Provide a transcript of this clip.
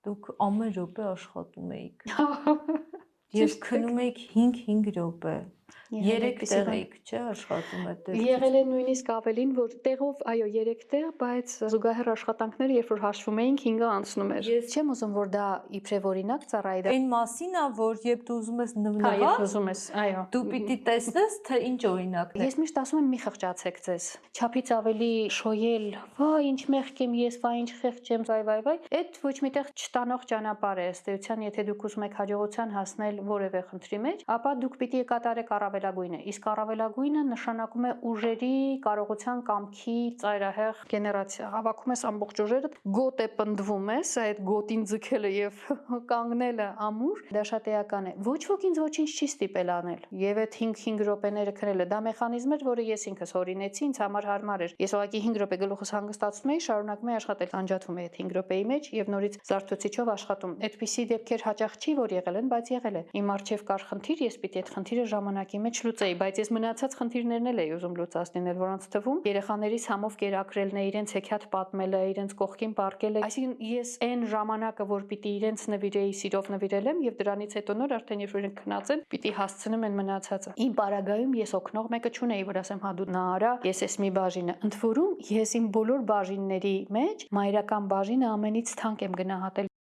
Դուք ամեն րոպե աշխատում էիք։ Եվ քնում էիք 5 րոպե։ 3 տեղ էիք, չէ՞, աշխատում այդտեղ։ Եղել է նույնիսկ ավելին, որ տեղով, այո, 3 տեղ, բայց զուգահեռ աշխատանքները, երբ որ հաշվում էինք, 5-ը անցնում էր։ Ես չեմ ուզում, որ դա իբրև օրինակ ծառայի, դա Այն մասին է, որ երբ դու ուզում ես երբ նվնվալ, ուզում ես, այո։ դու պիտի տեսնես, թե ինչ օրինակն է։ Ես միշտ ասում եմ՝ մի խղճացեք ձեզ։ Չափից ավելի շոյել, վայ, ինչ մեղք եմ ես, վայ, ինչ խեղճ եմ, վայ։ Այդ ոչ միտեղ չտանող ճանապարհ է, ըստ էության, եթե դուք ուզում եք հաջողության հասնել որևէ խնդրի մեջ, ապա դուք պիտի կատարեք առավելագույնը։ Իսկ առավելագույնը նշանակում է ուժերի, կարողության, կամքի ծայրահեղ գեներացիա։ Հավաքում ես ամբողջ ուժերը, գոտ է պնդվում ես, այդ գոտին ձգելը եւ կանգնելը ամուր, դա շատ էական է։ Ոչ ոք ինձ ոչինչ չի ստիպել անել։ Եվ այդ 5 րոպեները քնելը դա մեխանիզմ էր, որը ես ինքս հորինեցի, ինձ համար հարմար էր։ Ես ուղղակի 5 րոպե գլուխս հանգստացնում էի, շարունակում էի աշխատել, անջատվում էի այդ 5 րոպեի մեջ եւ նորից զարթուցիչով աշխատում։ Այդպիսի դեպքեր հաճախ չի, որ եղել են, բայց եղել է։ Իմ առջև կար խնդիր, ես պիտի այդ խնդիրը ժամանակի մեջ լուծեի, բայց ես մնացած խնդիրներն էլ էի ուզում լուծած լինել, որոնց թվում երեխաներիս համով կերակրելն է, իրենց հեքիաթ պատմելը, իրենց կողքին պառկելը։ Այսինքն ես այն ժամանակը, որ պիտի իրենց նվիրեի, սիրով նվիրել եմ, եւ դրանից հետո նոր արդեն երբ որ իրենք քնած են, պիտի հասցնեմ այն մնացածը։ Իմ պարագայում ես օգնող մեկը չունեի, որ ասեմ, հա դու նա արա, ես էս մի բաժինը։ Ընդ որում ես իմ բոլոր բաժինների մեջ մայրական բաժինը ամենից թանկ եմ գնահատել։